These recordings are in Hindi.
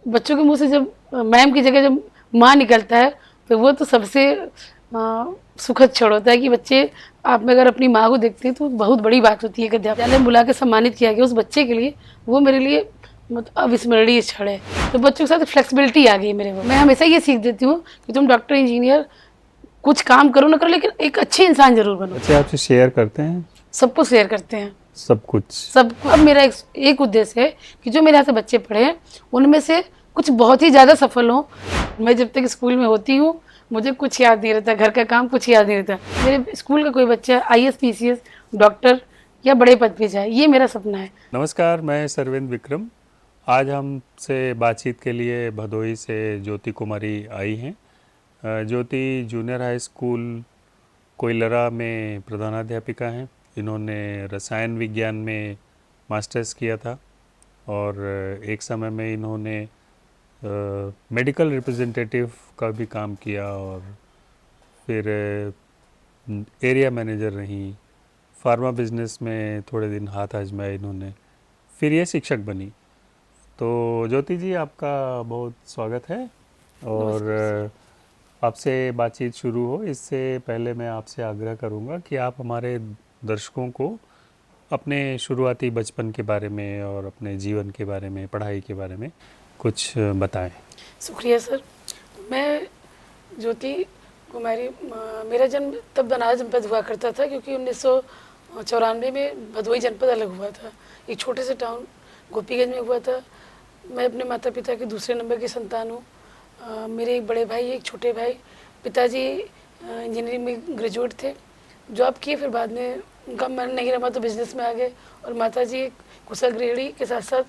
बच्चों के मुंह से जब मैम की जगह जब माँ निकलता है तो वो तो सबसे सुखद क्षण होता है कि बच्चे आप में अगर अपनी माँ को देखते हैं तो बहुत बड़ी बात होती है कि अध्यापक में बुला के सम्मानित किया गया उस बच्चे के लिए, वो मेरे लिए मतलब अविस्मरणीय क्षण है। तो बच्चों के साथ फ्लेक्सिबिलिटी आ गई मेरे को। मैं हमेशा ये सीख देती हूँ कि तुम डॉक्टर इंजीनियर कुछ काम करो ना करो लेकिन एक अच्छे इंसान जरूर बनो। बच्चे आपसे शेयर करते हैं? सब कुछ शेयर करते हैं, सब कुछ। सब। अब मेरा एक उद्देश्य है कि जो मेरे यहाँ से बच्चे पढ़े हैं उनमें से कुछ बहुत ही ज़्यादा सफल हों। मैं जब तक स्कूल में होती हूँ मुझे कुछ याद नहीं रहता, घर का काम कुछ याद नहीं रहता। मेरे स्कूल का कोई बच्चा IAS PCS डॉक्टर या बड़े पद पे जाए, ये मेरा सपना है। नमस्कार, मैं सरविंद विक्रम। आज हमसे बातचीत के लिए भदोही से ज्योति कुमारी आई हैं। ज्योति जूनियर हाई स्कूल कोइलरा में प्रधानाध्यापिका हैं। इन्होंने रसायन विज्ञान में मास्टर्स किया था और एक समय में इन्होंने मेडिकल रिप्रेजेंटेटिव का भी काम किया और फिर एरिया मैनेजर रहीं। फार्मा बिजनेस में थोड़े दिन हाथ आजमाया इन्होंने, फिर ये शिक्षक बनी। तो ज्योति जी, आपका बहुत स्वागत है। और आपसे बातचीत शुरू हो इससे पहले मैं आपसे आग्रह करूंगा कि आप हमारे दर्शकों को अपने शुरुआती बचपन के बारे में और अपने जीवन के बारे में, पढ़ाई के बारे में कुछ बताएं। शुक्रिया सर। मैं ज्योति कुमारी, मेरा जन्म तब बनारस जनपद हुआ करता था क्योंकि 1994 में भदोही जनपद अलग हुआ था। एक छोटे से टाउन गोपीगंज में हुआ था। मैं अपने माता पिता के दूसरे नंबर की संतान हूँ। मेरे एक बड़े भाई एक छोटे भाई। पिताजी इंजीनियरिंग में ग्रेजुएट थे, जॉब किए, फिर बाद में उनका मन नहीं रहा तो बिजनेस में आ गए। और माताजी एक कुशल गृहिणी के साथ साथ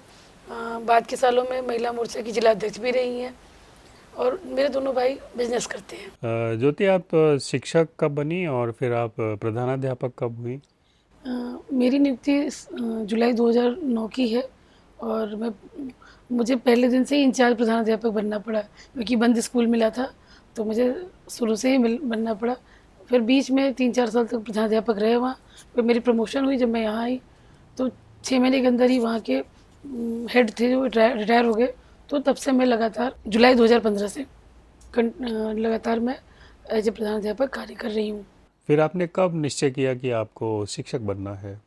बाद के सालों में महिला मोर्चा की जिला अध्यक्ष भी रही हैं और मेरे दोनों भाई बिजनेस करते हैं। ज्योति, आप शिक्षक कब बनी और फिर आप प्रधानाध्यापक कब हुई? मेरी नियुक्ति जुलाई 2009 की है और मुझे पहले दिन से ही इंचार्ज प्रधानाध्यापक बनना पड़ा क्योंकि बंद स्कूल मिला था तो मुझे शुरू से ही बनना पड़ा। फिर बीच में 3-4 साल तक प्रधानाध्यापक रहे वहाँ। फिर मेरी प्रमोशन हुई जब मैं यहाँ आई तो 6 महीने के अंदर ही वहाँ के हेड थे जो रिटायर हो गए। तो तब से मैं लगातार जुलाई 2015 से लगातार मैं एज ए प्रधानाध्यापक कार्य कर रही हूँ। फिर आपने कब निश्चय किया कि आपको शिक्षक बनना है?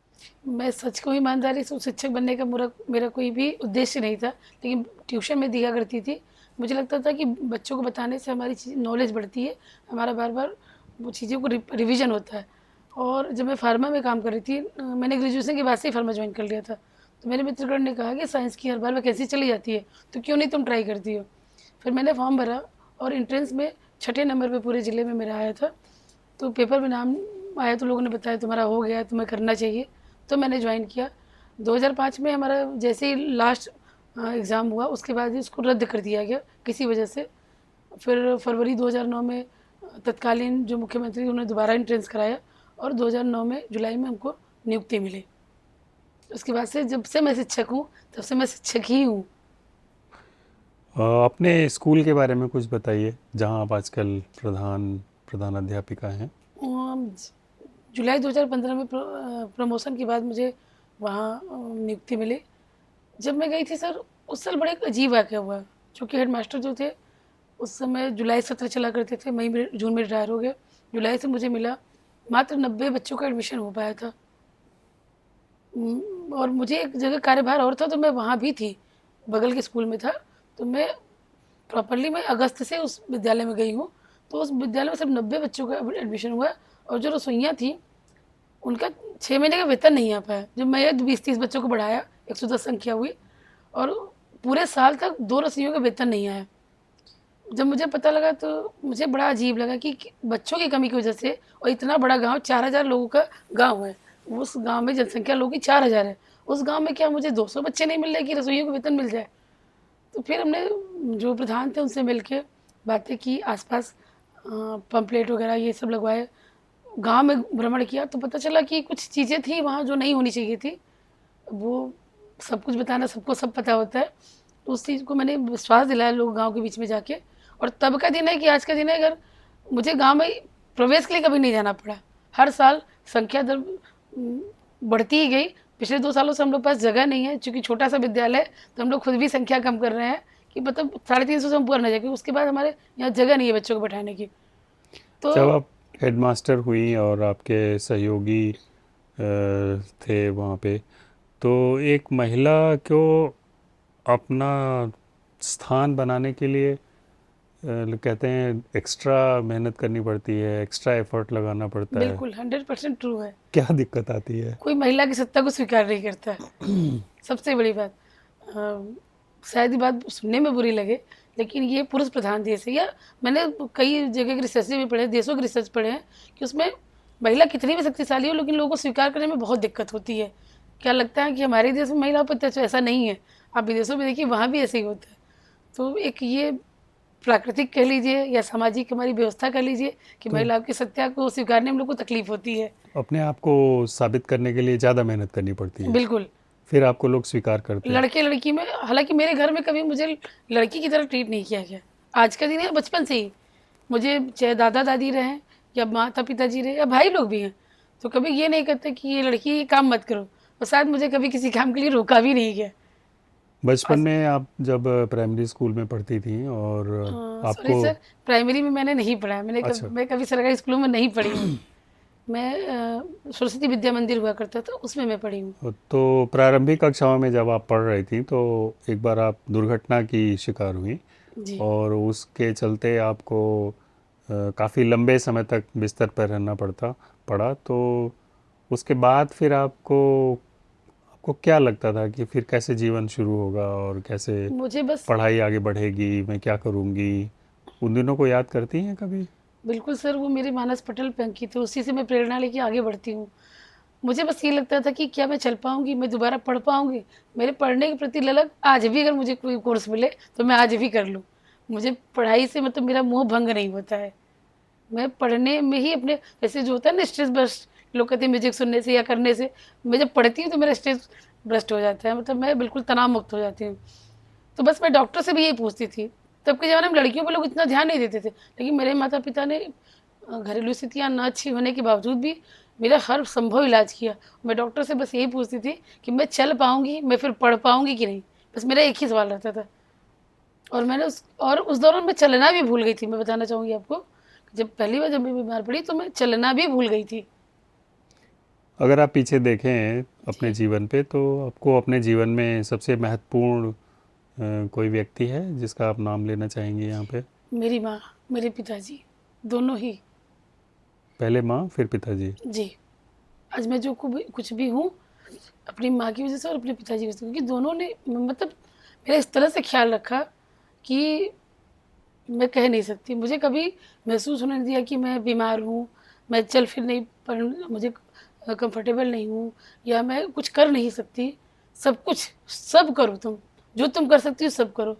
मैं सच को ईमानदारी से शिक्षक बनने का मेरा कोई भी उद्देश्य नहीं था, लेकिन ट्यूशन में दिया करती थी। मुझे लगता था कि बच्चों को बताने से हमारी नॉलेज बढ़ती है, हमारा बार बार वो चीज़ों को रिवीजन होता है। और जब मैं फार्मा में काम कर रही थी, मैंने ग्रेजुएशन के बाद से ही फार्मा ज्वाइन कर लिया था। तो मेरे मित्रगण ने कहा कि साइंस की हर बार वैकेंसी चली जाती है तो क्यों नहीं तुम ट्राई करती हो। फिर मैंने फॉर्म भरा और एंट्रेंस में 6ठे नंबर पर पूरे ज़िले में मेरा आया था। तो पेपर में नाम आया तो लोगों ने बताया तुम्हारा हो गया, तुम्हें करना चाहिए। तो मैंने ज्वाइन किया। 2005 में हमारा जैसे ही लास्ट एग्ज़ाम हुआ उसके बाद ही उसको रद्द कर दिया गया किसी वजह से। फिर फरवरी 2009 में तत्कालीन जो मुख्यमंत्री उन्होंने दोबारा एंट्रेंस कराया और 2009 में जुलाई में हमको नियुक्ति मिली। उसके बाद से जब से मैं शिक्षक हूँ तब से मैं शिक्षक ही हूँ। अपने स्कूल के बारे में कुछ बताइए जहाँ आप आजकल प्रधानाध्यापिका हैं। जुलाई 2015 में प्रमोशन के बाद मुझे वहाँ नियुक्ति मिली। जब मैं गई थी सर उस साल बड़ा एक अजीब वाक़या हुआ। चूँकि हेड मास्टर जो थे उस समय जुलाई सत्र चला करते थे, जून में रिटायर हो गए। जुलाई से मुझे मिला मात्र 90 बच्चों का एडमिशन हो पाया था और मुझे एक जगह कार्यभार और था तो मैं वहाँ भी थी, बगल के स्कूल में था। तो मैं प्रॉपरली मैं अगस्त से उस विद्यालय में गई हूँ। तो उस विद्यालय में सिर्फ 90 बच्चों का एडमिशन हुआ और जो रसोइयाँ थी उनका 6 महीने का वेतन नहीं आ पाया। जब मैं 20-30 बच्चों को बढ़ाया 110 संख्या हुई और पूरे साल तक 2 रसोइयों का वेतन नहीं आया। जब मुझे पता लगा तो मुझे बड़ा अजीब लगा कि बच्चों की कमी की वजह से, और इतना बड़ा गांव 4000 लोगों का गांव है, उस गांव में जनसंख्या लोगों की 4000 है, उस गांव में क्या मुझे 200 बच्चे नहीं मिल रहे कि रसोइयों को वेतन मिल जाए। तो फिर हमने जो प्रधान थे उनसे मिल के बातें की, आसपास पम्पलेट वगैरह ये सब लगवाए, गांव में भ्रमण किया तो पता चला कि कुछ चीज़ें थी वहाँ जो नहीं होनी चाहिए थी। वो सब कुछ बताना सबको सब पता होता है। तो उस चीज़ को मैंने विश्वास दिलाया लोग गांव के बीच में जाके। और तब का दिन है कि आज का दिन है, अगर मुझे गांव में प्रवेश के लिए कभी नहीं जाना पड़ा। हर साल संख्या दर बढ़ती ही गई। पिछले 2 सालों से हम लोग पास जगह नहीं है, चूँकि छोटा सा विद्यालय तो हम लोग खुद भी संख्या कम कर रहे हैं कि मतलब 350 से हम ऊपर ना जाए, क्योंकि उसके बाद हमारे यहाँ जगह नहीं है बच्चों को बैठाने की। तो जब आप हेडमास्टर हुई और आपके सहयोगी थे वहाँ पे, तो एक महिला को अपना स्थान बनाने के लिए कहते हैं एक्स्ट्रा मेहनत करनी पड़ती है, एक्स्ट्रा एफर्ट लगाना पड़ता है। बिल्कुल 100% ट्रू है। क्या दिक्कत आती है? कोई महिला की सत्ता को स्वीकार नहीं करता है, सबसे बड़ी बात। शायद ये बात सुनने में बुरी लगे, लेकिन ये पुरुष प्रधान देश है। या मैंने कई जगह के रिसर्च भी पढ़े, देशों के रिसर्च पढ़े हैं कि उसमें महिला कितनी भी शक्तिशाली हो, लेकिन लोगों को स्वीकार करने में बहुत दिक्कत होती है। क्या लगता है कि हमारे देश में महिलाओं पर अत्याचार, ऐसा नहीं है। आप विदेशों में देखिए, वहाँ भी ऐसे ही होता है। तो एक ये प्राकृतिक कह लीजिए या सामाजिक हमारी व्यवस्था कह लीजिए कि महिलाओं की सत्ता को स्वीकारने में लोग को तकलीफ होती है। अपने आप को साबित करने के लिए ज़्यादा मेहनत करनी पड़ती है, बिल्कुल। फिर आपको लोग स्वीकार करते हैं। लड़के लड़की में, हालांकि मेरे घर में कभी मुझे लड़की की तरह ट्रीट नहीं किया गया। आज का दिन है, बचपन से ही मुझे चाहे दादा दादी रहे या माता पिताजी रहे या भाई लोग भी हैं, तो कभी ये नहीं कहते कि ये लड़की ये काम मत करो। और शायद मुझे कभी किसी काम के लिए रोका भी नहीं गया। बचपन में आप जब प्राइमरी स्कूल में पढ़ती थी और सॉरी आपको सर, प्राइमरी में मैंने नहीं पढ़ा है। अच्छा। मैं कभी सरकारी स्कूलों में नहीं पढ़ी हूँ। मैं सरस्वती विद्या मंदिर हुआ करता था, उसमें मैं पढ़ी हूँ। तो प्रारंभिक कक्षाओं में जब आप पढ़ रही थी तो एक बार आप दुर्घटना की शिकार हुई जी और उसके चलते आपको काफ़ी लंबे समय तक बिस्तर पर रहना पड़ा। तो उसके बाद फिर आपको आपको क्या लगता था कि फिर कैसे जीवन शुरू होगा और कैसे मुझे बस, पढ़ाई आगे बढ़ेगी, मैं क्या करूँगी? उन दिनों को याद करती हैं कभी? बिल्कुल सर, वो मेरे मानस पटल पे अंकित है, उसी से मैं प्रेरणा लेके आगे बढ़ती हूँ। मुझे बस ये लगता था कि क्या मैं चल पाऊँगी, मैं दोबारा पढ़ पाऊँगी। मेरे पढ़ने के प्रति ललक आज भी, अगर मुझे कोई कोर्स मिले तो मैं आज भी कर लूँ। मुझे पढ़ाई से मतलब मेरा मोह भंग नहीं होता है। मैं पढ़ने में ही अपने, जैसे जो होता है ना स्ट्रेस बर्स्ट, लोग कहते हैं म्यूजिक सुनने से या करने से, मैं जब पढ़ती हूँ तो मेरा स्ट्रेस बर्स्ट हो जाता है, मतलब मैं बिल्कुल तनाव मुक्त हो जाती हूँ। तो बस मैं डॉक्टर से भी यही पूछती थी। तब के ज़माने में लड़कियों पर लोग इतना ध्यान नहीं देते थे, लेकिन मेरे माता पिता ने घरेलू स्थितियाँ ना अच्छी होने के बावजूद भी मेरा हर संभव इलाज किया। मैं डॉक्टर से बस यही पूछती थी कि मैं चल पाऊँगी, मैं फिर पढ़ पाऊँगी कि नहीं। बस मेरा एक ही सवाल रहता था। और मैंने उस दौरान मैं चलना भी भूल गई थी। मैं बताना चाहूँगी आपको, जब पहली बार जब मैं बीमार पड़ी तो मैं चलना भी भूल गई थी। अगर आप पीछे देखें अपने जीवन पे, तो आपको अपने जीवन में सबसे महत्वपूर्ण कोई व्यक्ति है जिसका आप नाम लेना चाहेंगे यहाँ पे? मेरी माँ, मेरे पिताजी, दोनों ही। पहले माँ फिर पिताजी। जी, आज मैं जो कुछ भी हूँ अपनी माँ की वजह से और अपने पिताजी की वजह से, क्योंकि दोनों ने मतलब मेरा इस तरह से ख्याल रखा कि मैं कह नहीं सकती। मुझे कभी महसूस होने नहीं दिया कि मैं बीमार हूँ, मैं चल फिर नहीं पड़, मुझे कंफर्टेबल नहीं हूँ या मैं कुछ कर नहीं सकती। सब कुछ, सब करो तुम, जो तुम कर सकती हो सब करो।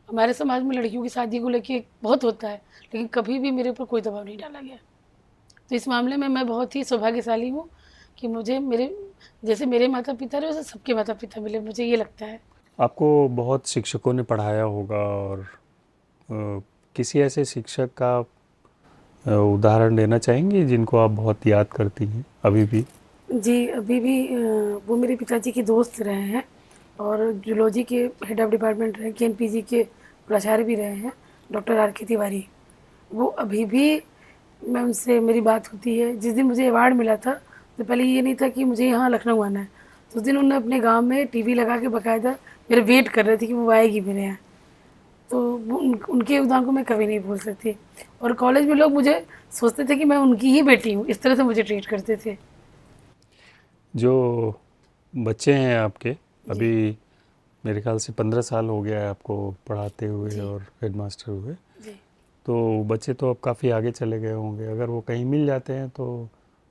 हमारे समाज में लड़कियों की शादी को लेके बहुत होता है, लेकिन कभी भी मेरे ऊपर कोई दबाव नहीं डाला गया। तो इस मामले में मैं बहुत ही सौभाग्यशाली हूँ कि मुझे मेरे जैसे मेरे माता पिता रहे, वैसे सबके माता पिता मिले, मुझे ये लगता है। आपको बहुत शिक्षकों ने पढ़ाया होगा और किसी ऐसे शिक्षक का आप, उदाहरण देना चाहेंगे जिनको आप बहुत याद करती हैं अभी भी? जी, अभी भी वो मेरे पिताजी के दोस्त रहे हैं और जूलॉजी के हेड ऑफ डिपार्टमेंट रहे, केएनपीजी के प्राचार्य भी रहे हैं, डॉक्टर आर के तिवारी। वो अभी भी, मैं उनसे मेरी बात होती है। जिस दिन मुझे अवार्ड मिला था, तो पहले ये नहीं था कि मुझे यहाँ लखनऊ आना है, तो उस दिन उन्होंने अपने गांव में टीवी लगा के बाकायदा मेरे वेट कर रहे थे कि वो आएगी मेरे यहाँ। तो उनके योगदान को मैं कभी नहीं भूल सकती। और कॉलेज में लोग मुझे सोचते थे कि मैं उनकी ही बेटी हूँ, इस तरह से मुझे ट्रीट करते थे। जो बच्चे हैं आपके, अभी मेरे ख्याल से 15 साल हो गया है आपको पढ़ाते हुए और हेडमास्टर हुए, जी, तो बच्चे तो अब काफ़ी आगे चले गए होंगे। अगर वो कहीं मिल जाते हैं तो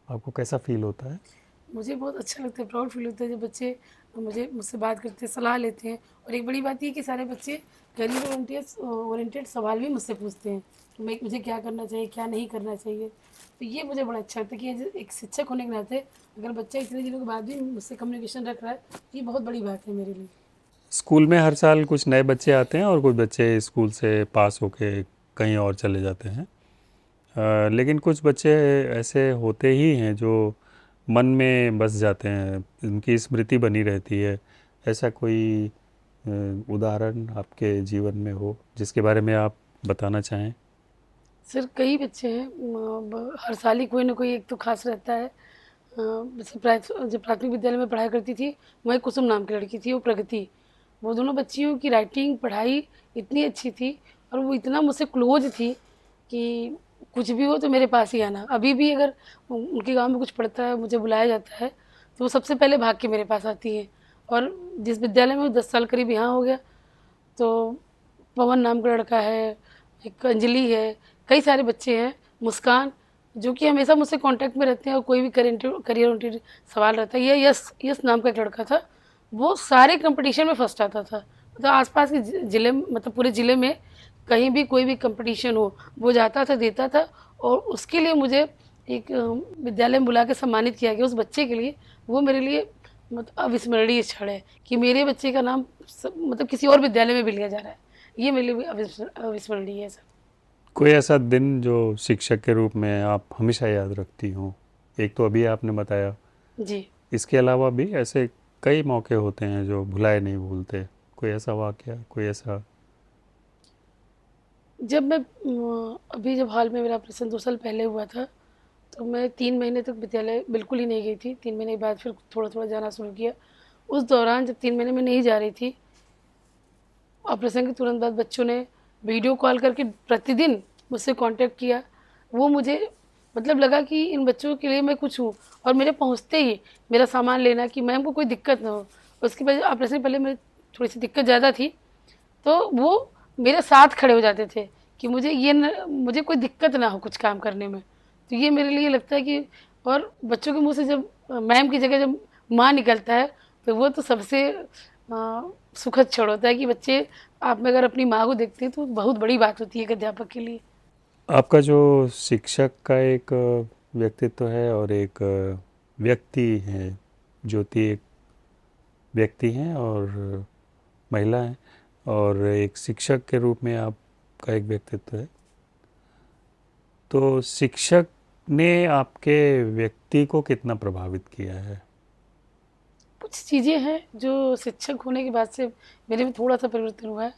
आपको कैसा फील होता है? मुझे बहुत अच्छा लगता है, प्राउड फील होता है जब बच्चे मुझसे बात करते हैं, सलाह लेते हैं। और एक बड़ी बात ये कि सारे बच्चे करियर ओरिएंटेड सवाल भी मुझसे पूछते हैं कि मुझे क्या करना चाहिए, क्या नहीं करना चाहिए। तो ये मुझे बड़ा अच्छा लगता है कि एज एक शिक्षक होने के नाते अगर बच्चा इतने दिनों के बाद भी मुझसे कम्युनिकेशन रख रहा है, तो ये बहुत बड़ी बात है मेरे लिए। स्कूल में हर साल कुछ नए बच्चे आते हैं और कुछ बच्चे स्कूल से पास होके कहीं और चले जाते हैं। लेकिन कुछ बच्चे ऐसे होते ही हैं जो मन में बस जाते हैं, उनकी स्मृति बनी रहती है। ऐसा कोई उदाहरण आपके जीवन में हो जिसके बारे में आप बताना चाहें? सर कई बच्चे हैं, हर साल ही कोई ना कोई एक तो खास रहता है। जैसे जब प्राथमिक विद्यालय में पढ़ाई करती थी, वहीं कुसुम नाम की लड़की थी, वो प्रगति। वो दोनों बच्चियों की राइटिंग पढ़ाई इतनी अच्छी थी और वो इतना मुझसे क्लोज थी कि कुछ भी हो तो मेरे पास ही आना। अभी भी अगर उनके गांव में कुछ पड़ता है, मुझे बुलाया जाता है, तो वो सबसे पहले भाग के मेरे पास आती है। और जिस विद्यालय में वो 10 साल करीब यहाँ हो गया, तो पवन नाम का लड़का है, एक अंजलि है, कई सारे बच्चे हैं, मुस्कान, जो कि हमेशा मुझसे कांटेक्ट में रहते हैं और कोई भी करियर ओरिएंटेड सवाल रहता है। ये यस यस नाम का एक लड़का था, वो सारे कंपटीशन में फर्स्ट आता था। मतलब आसपास के ज़िले, मतलब पूरे ज़िले में कहीं भी कोई भी कंपटीशन हो, वो जाता था, देता था। और उसके लिए मुझे एक विद्यालय में बुला के सम्मानित किया गया उस बच्चे के लिए। वो मेरे लिए मतलब अविस्मरणीय क्षण है कि मेरे बच्चे का नाम मतलब किसी और विद्यालय में भी लिया जा रहा है। ये मेरे लिए अविस्मरणीय है सर। कोई ऐसा दिन जो शिक्षक के रूप में आप हमेशा याद रखती हो? एक तो अभी आपने बताया, जी, इसके अलावा भी ऐसे कई मौके होते हैं जो भुलाए नहीं भूलते। कोई ऐसा वाकया, कोई ऐसा? जब मैं अभी जब हाल में मेरा ऑपरेशन 2 साल पहले हुआ था, तो मैं 3 महीने तक विद्यालय बिल्कुल ही नहीं गई थी। 3 महीने के बाद फिर थोड़ा-थोड़ा जाना शुरू किया। उस दौरान जब 3 महीने में नहीं जा रही थी, ऑपरेशन के तुरंत बाद बच्चों ने वीडियो कॉल करके प्रतिदिन मुझसे कांटेक्ट किया। वो मुझे मतलब लगा कि इन बच्चों के लिए मैं कुछ हूँ। और मेरे पहुँचते ही मेरा सामान लेना कि मैम को कोई दिक्कत ना हो। उसके बाद ऑपरेशन से पहले मेरी थोड़ी सी दिक्कत ज़्यादा थी, तो वो मेरे साथ खड़े हो जाते थे कि मुझे कोई दिक्कत ना हो कुछ काम करने में। तो ये मेरे लिए लगता है कि, और बच्चों के मुँह से जब मैम की जगह जब माँ निकलता है, तो वो तो सबसे सुखद क्षण होता है कि बच्चे आप में अगर अपनी माँ को देखते हैं, तो बहुत बड़ी बात होती है एक अध्यापक के लिए। आपका जो शिक्षक का एक व्यक्तित्व है और एक व्यक्ति है, ज्योति एक व्यक्ति हैं और महिला हैं, और एक शिक्षक के रूप में आपका एक व्यक्तित्व है। तो शिक्षक ने आपके व्यक्ति को कितना प्रभावित किया है? कुछ चीज़ें हैं जो शिक्षक होने के बाद से मेरे में थोड़ा-सा परिवर्तन हुआ है।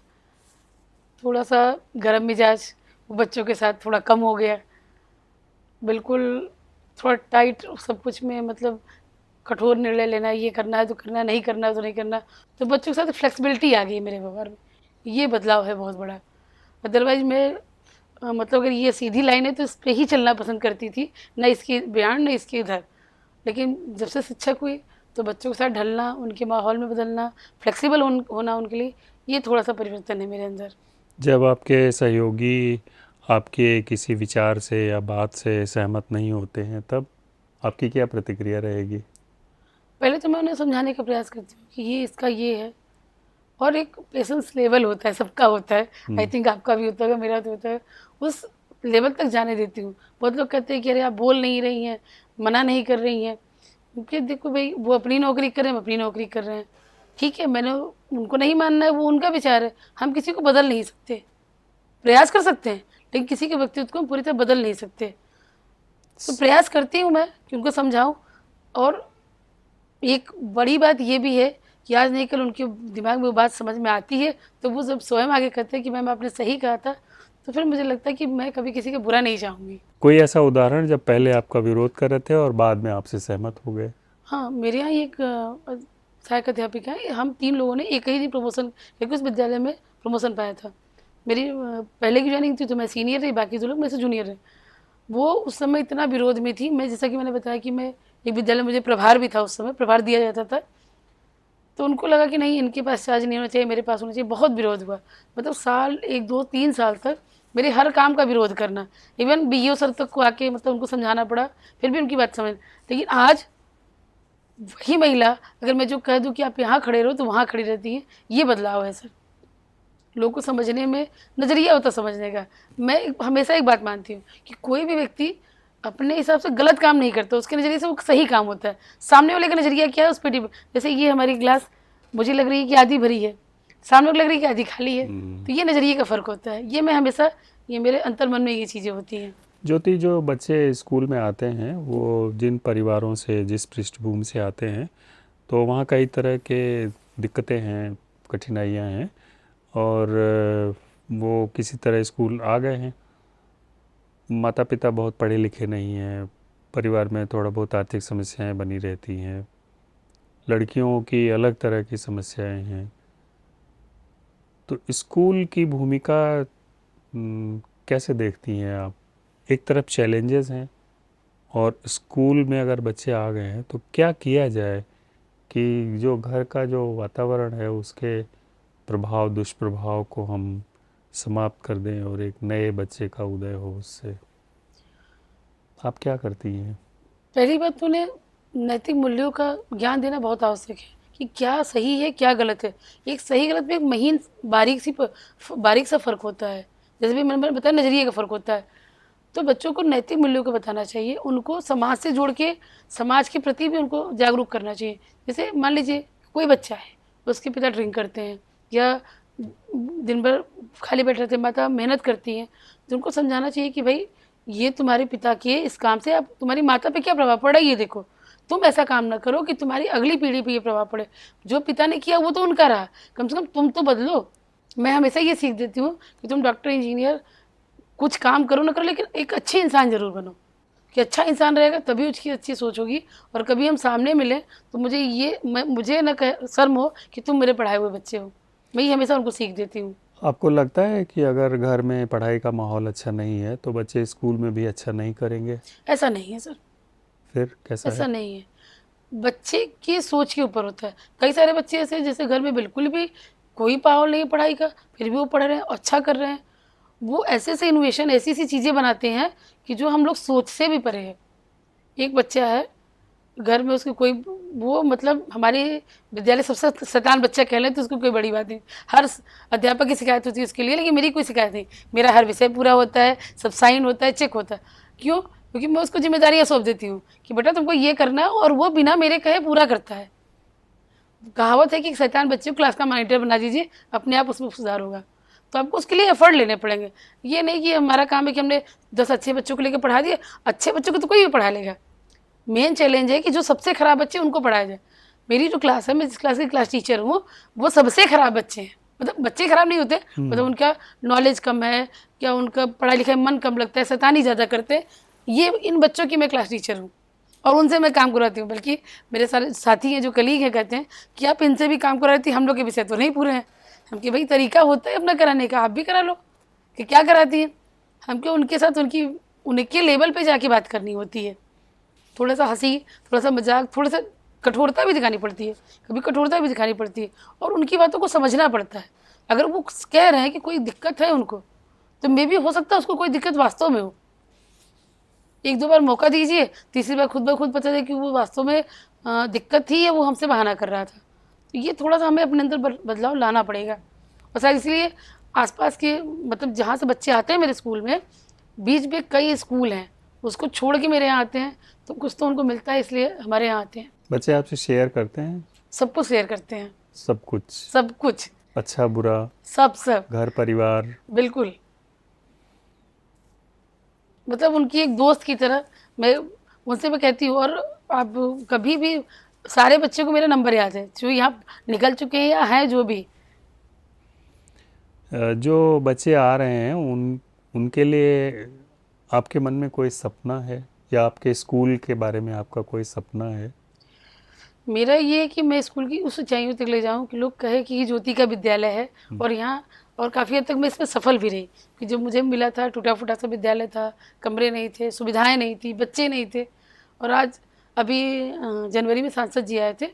थोड़ा-सा गरम मिजाज वो बच्चों के साथ थोड़ा कम हो गया। बिल्कुल थोड़ा टाइट सब कुछ में, मतलब कठोर निर्णय लेना, ये करना है तो करना, नहीं करना है तो नहीं करना। तो बच्चों के साथ फ्लेक्सिबिलिटी आ गई है मेरे व्यवहार में। ये बदलाव है बहुत बड़ा। अदरवाइज़ मैं मतलब अगर ये सीधी लाइन है तो इस पे ही चलना पसंद करती थी, ना इसके बयान ना इसके इधर। लेकिन जब से शिक्षक हुई, तो बच्चों के साथ ढलना, उनके माहौल में बदलना, फ्लेक्सिबल होना उनके लिए, ये थोड़ा-सा परिवर्तन है मेरे अंदर। जब आपके सहयोगी आपके किसी विचार से या बात से सहमत नहीं होते हैं, तब आपकी क्या प्रतिक्रिया रहेगी? पहले तो मैं उन्हें समझाने का प्रयास करती हूँ कि ये इसका ये है। और एक पेशेंस लेवल होता है, सबका होता है। आई थिंक आपका भी होता होगा, मेरा तो होता है। उस लेवल तक जाने देती हूँ। बहुत लोग कहते हैं कि अरे आप बोल नहीं रही हैं, मना नहीं कर रही हैं। क्योंकि देखो भई, वो अपनी नौकरी कर रहे हैं, हम अपनी नौकरी कर रहे हैं। ठीक है, मैंने उनको नहीं मानना है, वो उनका विचार है। हम किसी को बदल नहीं सकते। प्रयास कर सकते हैं, लेकिन किसी के व्यक्तित्व को हम पूरी तरह बदल नहीं सकते। तो प्रयास करती हूँ मैं कि उनको समझाऊँ। और एक बड़ी बात ये भी है कि आज नहीं कल उनके दिमाग में वो बात समझ में आती है, तो वो जब स्वयं आगे कहते हैं कि मैम आपने सही कहा था, तो फिर मुझे लगता है कि मैं कभी किसी का बुरा नहीं चाहूँगी। कोई ऐसा उदाहरण जब पहले आपका विरोध कर रहे थे और बाद में आपसे सहमत हो गए? हाँ, मेरे यहाँ एक सहायक अध्यापिका है। हम 3 लोगों ने एक ही दिन प्रमोशन, एक उस विद्यालय में प्रमोशन पाया था। मेरी पहले की जॉइनिंग थी तो मैं सीनियर रही, बाकी 2 लोग मेरे से जूनियर रहे। वो उस समय इतना विरोध में थी। मैं, जैसा कि मैंने बताया कि मैं एक विद्यालय में मुझे प्रभार भी था, उस समय प्रभार दिया जाता था। तो उनको लगा कि नहीं, इनके पास चार्ज नहीं होना चाहिए, मेरे पास होना चाहिए। बहुत विरोध हुआ। मतलब साल 1, 2, 3 साल तक मेरे हर काम का विरोध करना। इवन बीईओ सर तक को आके मतलब उनको समझाना पड़ा, फिर भी उनकी बात समझ। लेकिन आज वही महिला अगर मैं जो कह दूँ कि आप यहाँ खड़े रहो, तो वहाँ खड़ी रहती हैं। ये बदलाव है सर। लोगों को समझने में नज़रिया होता समझने का। मैं हमेशा एक बात मानती हूँ कि कोई भी व्यक्ति अपने हिसाब से गलत काम नहीं करता, उसके नज़रिए से वो सही काम होता है। सामने वाले का नज़रिया क्या है, उस पर जैसे ये हमारी गिलास मुझे लग रही है कि आधी भरी है, सामने को लग रही है कि आधी खाली है। तो ये नज़रिए का फ़र्क होता है। ये मैं हमेशा, ये मेरे अंतर्मन में ये चीज़ें होती हैं। ज्योति, जो बच्चे स्कूल में आते हैं वो जिन परिवारों से, जिस पृष्ठभूमि से आते हैं, तो वहाँ कई तरह के दिक्कतें हैं, कठिनाइयाँ हैं और वो किसी तरह स्कूल आ गए हैं। माता पिता बहुत पढ़े लिखे नहीं हैं, परिवार में थोड़ा बहुत आर्थिक समस्याएं बनी रहती हैं, लड़कियों की अलग तरह की समस्याएं हैं। तो स्कूल की भूमिका कैसे देखती हैं आप? एक तरफ चैलेंजेस हैं और स्कूल में अगर बच्चे आ गए हैं तो क्या किया जाए कि जो घर का जो वातावरण है उसके प्रभाव दुष्प्रभाव को हम समाप्त कर दें और एक नए बच्चे का उदय हो उससे। आप क्या करती हैं? पहली बात तो उन्हें नैतिक मूल्यों का ज्ञान देना बहुत आवश्यक है कि क्या सही है क्या गलत है। एक सही गलत में एक महीन बारीक सा फर्क होता है। जैसे भी मैंने बताया, नजरिए का फर्क होता है। तो बच्चों को नैतिक मूल्यों को बताना चाहिए, उनको समाज से जोड़ के समाज के प्रति भी उनको जागरूक करना चाहिए। जैसे मान लीजिए कोई बच्चा है, उसके पिता ड्रिंक करते हैं या दिन भर खाली बैठे रहते हैं, माता मेहनत करती हैं, तो उनको समझाना चाहिए कि भाई ये तुम्हारे पिता के इस काम से अब तुम्हारी माता पे क्या प्रभाव पड़ा, ये देखो, तुम ऐसा काम ना करो कि तुम्हारी अगली पीढ़ी पे ये प्रभाव पड़े। जो पिता ने किया वो तो उनका रहा, कम से कम तुम तो बदलो। मैं हमेशा ये सीख देती हूँ कि तुम डॉक्टर इंजीनियर कुछ काम करो ना करो, लेकिन एक अच्छे इंसान जरूर बनो। कि अच्छा इंसान रहेगा तभी उसकी अच्छी सोच होगी। और कभी हम सामने मिलें तो मुझे ना शर्म हो कि तुम मेरे पढ़ाए हुए बच्चे हो। मैं ये हमेशा उनको सीख देती हूँ। आपको लगता है कि अगर घर में पढ़ाई का माहौल अच्छा नहीं है तो बच्चे स्कूल में भी अच्छा नहीं करेंगे? ऐसा नहीं है सर, फिर कैसा ऐसा है? नहीं है। बच्चे की सोच के ऊपर होता है। कई सारे बच्चे ऐसे जैसे घर में बिल्कुल भी कोई माहौल नहीं पढ़ाई का, फिर भी वो पढ़ रहे हैं, अच्छा कर रहे हैं। वो ऐसे ऐसे इनोवेशन, ऐसी ऐसी चीज़ें बनाते हैं कि जो हम लोग सोच से भी परे है। एक बच्चा है घर में, उसके कोई वो मतलब हमारे विद्यालय सबसे शैतान बच्चा कह लें तो उसको कोई बड़ी बात नहीं। हर अध्यापक की शिकायत होती है उसके लिए, लेकिन मेरी कोई शिकायत नहीं। मेरा हर विषय पूरा होता है, सब साइन होता है, चेक होता है। क्यों? क्योंकि मैं उसको जिम्मेदारियाँ सौंप देती हूँ कि बेटा तुमको ये करना है, और वो बिना मेरे कहे पूरा करता है। कहावत है कि शैतान बच्चे को क्लास का मॉनिटर बना दीजिए, अपने आप उसमें सुधार होगा। तो आपको उसके लिए एफर्ट लेने पड़ेंगे। ये नहीं कि हमारा काम है कि हमने 10 अच्छे बच्चों को लेकर पढ़ा दिए। अच्छे बच्चों को तो कोई भी पढ़ा लेगा। मेन चैलेंज है कि जो सबसे खराब बच्चे उनको पढ़ाया जाए। मेरी जो क्लास है, मैं जिस क्लास की क्लास टीचर हूँ, वो सबसे खराब बच्चे हैं। मतलब बच्चे खराब नहीं होते, मतलब उनका नॉलेज कम है, क्या उनका पढ़ाई लिखाई मन कम लगता है, शैतानी ज़्यादा करते हैं, ये इन बच्चों की मैं क्लास टीचर हूँ और उनसे मैं काम करवाती हूँ। बल्कि मेरे सारे साथी हैं जो कलीग हैं, कहते हैं कि आप इनसे भी काम कराती, हम लोग के विषय तो नहीं पूरे हैं। हम कि भाई तरीका होता है अपना कराने का, आप भी करा लो। कि क्या कराती हैं हम, क्यों उनके साथ उनके लेवल पे जाके बात करनी होती है। थोड़ा सा हंसी, थोड़ा सा मजाक, थोड़ा सा कठोरता भी दिखानी पड़ती है, कभी कठोरता भी दिखानी पड़ती है, और उनकी बातों को समझना पड़ता है। अगर वो कह रहे हैं कि कोई दिक्कत है उनको, तो मे भी हो सकता है उसको कोई दिक्कत वास्तव में हो। एक दो बार मौका दीजिए, तीसरी बार खुद ब खुद पता चले कि वो वास्तव में दिक्कत थी या वो हमसे बहाना कर रहा था। तो ये थोड़ा सा हमें अपने अंदर बदलाव लाना पड़ेगा। और शायद इसलिए आसपास के मतलब जहाँ से बच्चे आते हैं मेरे स्कूल में, बीच में कई स्कूल हैं, उसको छोड़ के मेरे यहाँ आते हैं, तो कुछ तो उनको मिलता है, इसलिए हमारे यहाँ आते हैं। बच्चे आपसे शेयर करते हैं? सब कुछ शेयर करते हैं, सब कुछ? सब कुछ, अच्छा बुरा सब घर परिवार? बिल्कुल। मतलब उनकी एक दोस्त की तरह मैं उनसे मैं कहती हूँ। और आप कभी भी, सारे बच्चों को मेरा नंबर याद है जो यहाँ निकल चुके हैं या हैं जो भी। जो बच्चे आ रहे हैं उनके लिए आपके मन में कोई सपना है या आपके स्कूल के बारे में आपका कोई सपना है? मेरा ये है कि मैं स्कूल की उस ऊंचाइयों तक ले जाऊं कि लोग कहे कि ये ज्योति का विद्यालय है। और यहाँ और काफ़ी हद तक मैं इसमें सफल भी रही कि जो मुझे मिला था, टूटा फूटा सा विद्यालय था, कमरे नहीं थे, सुविधाएं नहीं थी, बच्चे नहीं थे। और आज अभी जनवरी में सांसद जी आए थे,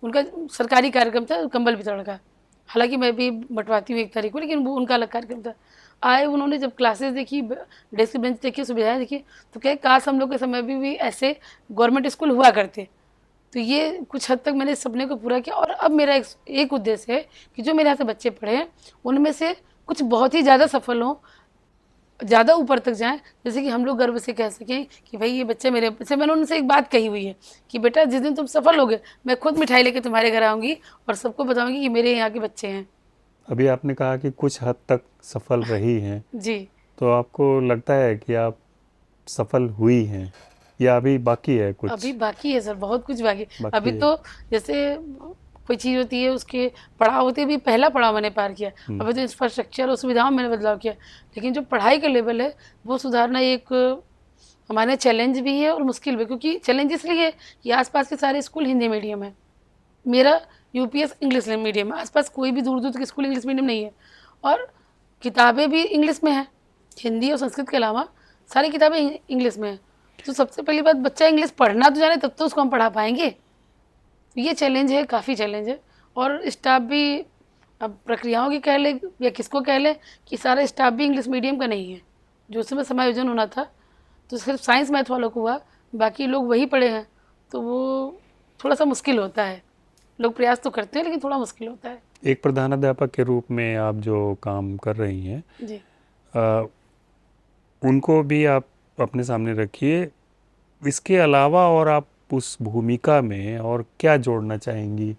उनका सरकारी कार्यक्रम था कंबल वितरण का। हालांकि मैं भी बंटवाती हूँ 1 तारीख को, लेकिन वो उनका अलग कार्यक्रम था। आए, उन्होंने जब क्लासेस देखी, डेस्क बेंच देखी, सुविधाएं देखी, तो कहे काश हम लोग के समय भी ऐसे गवर्नमेंट स्कूल हुआ करते। तो ये कुछ हद तक मैंने सपने को पूरा किया। और अब मेरा एक उद्देश्य है कि जो मेरे यहाँ से बच्चे पढ़े हैं उनमें से कुछ बहुत ही ज़्यादा सफल हों, ज़्यादा ऊपर तक जाएं, जैसे कि हम लोग गर्व से कह सकें कि भाई ये बच्चे मेरे से। मैंने उनसे एक बात कही हुई है कि बेटा जिस दिन तुम सफल होगे, मैं खुद मिठाई लेके तुम्हारे घर आऊँगी और सबको बताऊँगी कि मेरे यहाँ के बच्चे हैं। अभी आपने कहा कि कुछ हद तक सफल रही हैं, जी, तो आपको लगता है कि आप सफल हुई हैं या अभी बाकी है कुछ? अभी बाकी है सर, बहुत कुछ बाकी। बाकी अभी है। तो जैसे कोई चीज़ होती है उसके पड़ाव होते भी पहला पड़ाव मैंने पार किया। अभी तो इंफ्रास्ट्रक्चर और सुविधाओं में मैंने बदलाव किया, लेकिन जो पढ़ाई का लेवल है वो सुधारना एक हमारे चैलेंज भी है और मुश्किल भी, क्योंकि चैलेंज इसलिए है कि आसपास के सारे स्कूल हिंदी मीडियम है, मेरा यूपीएस इंग्लिश मीडियम है, आसपास कोई भी दूर दूर तक स्कूल इंग्लिश मीडियम नहीं है, और किताबें भी इंग्लिश में हैं, हिंदी और संस्कृत के अलावा सारी किताबें इंग्लिश में हैं। तो सबसे पहली बात, बच्चा इंग्लिश पढ़ना तो जाने तब तो उसको हम पढ़ा पाएंगे। ये चैलेंज है, काफ़ी चैलेंज है। और स्टाफ भी, अब प्रक्रियाओं की कह ले या किसको कह ले, कि सारा स्टाफ भी इंग्लिश मीडियम का नहीं है। जो समय समायोजन होना था तो सिर्फ साइंस मैथ वालों को हुआ, बाकी लोग वही पढ़े हैं, तो वो थोड़ा सा मुश्किल होता है। लोग प्रयास तो करते हैं लेकिन थोड़ा मुश्किल होता है। एक प्रधानाध्यापक के रूप में आप जो काम कर रही हैं, जी, उनको भी आप अपने सामने रखिए। इसके अलावा और आप उस भूमिका में और क्या जोड़ना चाहेंगी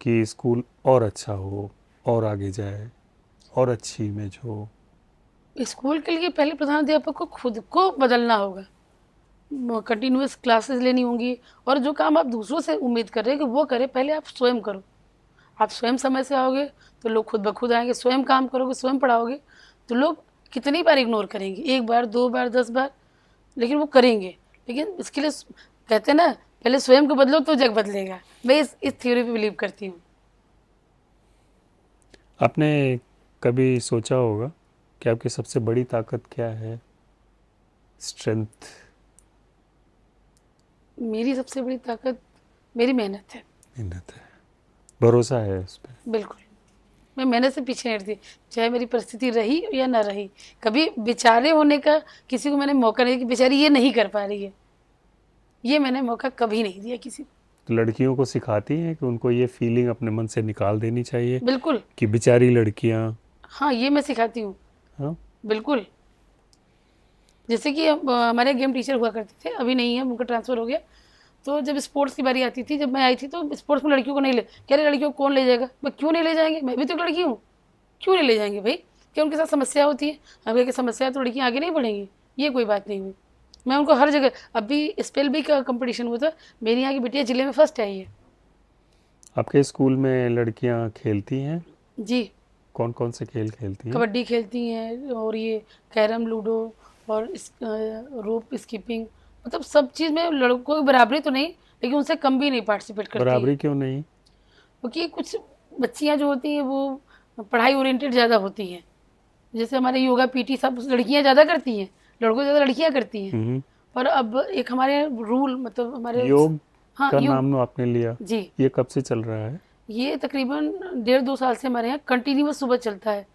कि स्कूल और अच्छा हो और आगे जाए और अच्छी इमेज हो? स्कूल के लिए पहले प्रधानाध्यापक को खुद को बदलना होगा, कंटिन्यूस क्लासेस लेनी होंगी, और जो काम आप दूसरों से उम्मीद कर रहे हैं कि वो करें, पहले आप स्वयं करो। आप स्वयं समय से आओगे तो लोग खुद ब खुद आएंगे, स्वयं काम करोगे, स्वयं पढ़ाओगे तो लोग कितनी बार इग्नोर करेंगे, 1 बार 2 बार 10 बार, लेकिन वो करेंगे। लेकिन इसके लिए कहते हैं ना, पहले स्वयं को बदलो तो जग बदलेगा। मैं इस थ्योरी पे बिलीव करती हूँ। आपने कभी सोचा होगा कि आपकी सबसे बड़ी ताकत क्या है? स्ट्रेंथ? मेरी सबसे बड़ी ताकत मेरी मेहनत है। मेहनत है, भरोसा है उस पर। बिल्कुल, मैं मेहनत से पीछे नहीं हटती, चाहे मेरी परिस्थिति रही या ना रही। कभी बेचारे होने का किसी को मैंने मौका नहीं दिया कि बेचारी ये नहीं कर पा रही है, ये मैंने मौका कभी नहीं दिया किसी को। तो लड़कियों को सिखाती हैं कि उनको ये फीलिंग अपने मन से निकाल देनी चाहिए बिल्कुल, कि बेचारी लड़कियां। हाँ, ये मैं सिखाती हूँ। हाँ, बिल्कुल, जैसे कि हमारे गेम टीचर हुआ करते थे, अभी नहीं है, उनका ट्रांसफ़र हो गया। तो जब स्पोर्ट्स की बारी आती थी, जब मैं आई थी, तो स्पोर्ट्स में लड़कियों को नहीं ले, कह रहे लड़कियों को कौन ले जाएगा? मैं क्यों नहीं ले जाएंगे, मैं भी तो लड़की हूँ, क्यों नहीं ले जाएंगे भाई? क्या उनके साथ समस्या होती है? हम कह, समस्या है तो लड़कियाँ आगे नहीं बढ़ेंगी, ये कोई बात नहीं हुई। मैं उनको हर जगह, अभी स्पेल बी का कंपटीशन हुआ था, मेरी यहाँ की बिटिया जिले में फर्स्ट आई है। आपके स्कूल में लड़कियां खेलती हैं? जी, कौन कौन से खेल खेलती हैं? कबड्डी खेलती हैं, और ये कैरम, लूडो, और रोप स्कीपिंग, मतलब सब चीज़ में लड़कों की बराबरी तो नहीं, लेकिन उनसे कम भी नहीं पार्टिसिपेट करती है। बराबरी क्यों नहीं? क्योंकि कुछ बच्चियां जो होती हैं वो पढ़ाई ओरिएंटेड ज़्यादा होती हैं। जैसे हमारे योगा पीटी सब लड़कियां ज़्यादा करती हैं, लड़कों से ज़्यादा लड़कियां करती हैं। पर अब एक हमारे रूल, मतलब हमारे, योग हाँ, का योग, नाम आपने लिया, जी, ये कब से चल रहा है? ये तकरीबन 1.5-2 साल से हमारे यहाँ कंटिन्यूस सुबह चलता है,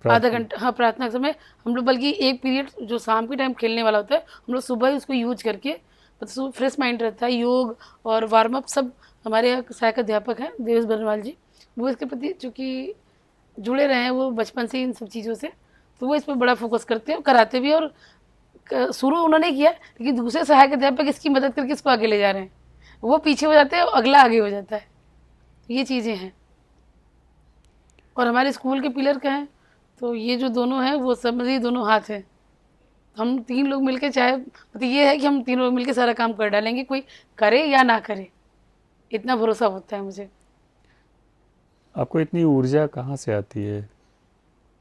आधा घंटा। हाँ, प्रार्थना के समय हम लोग, बल्कि एक पीरियड जो शाम के टाइम खेलने वाला होता है, हम लोग सुबह ही उसको यूज करके, मतलब फ्रेश माइंड रहता है। योग और वार्म अप सब हमारे यहाँ सहायक अध्यापक हैं देवेश बर्नवाल जी, वो इसके प्रति चूँकि जुड़े रहे हैं वो बचपन से इन सब चीज़ों से, तो वो इस पर बड़ा फोकस करते हैं, कराते भी। और शुरू उन्होंने किया, लेकिन दूसरे सहायक अध्यापक इसकी मदद करके इसको आगे ले जा रहे हैं। वो पीछे हो जाते हैं और अगला आगे हो जाता है। ये चीज़ें हैं। और हमारे स्कूल के पिलर का है, तो ये जो दोनों हैं वो समझिए दोनों हाथ हैं। हम 3 लोग मिलके, चाहे मतलब ये है कि हम 3 लोग मिलके सारा काम कर डालेंगे, कोई करे या ना करे, इतना भरोसा होता है मुझे। आपको इतनी ऊर्जा कहाँ से आती है?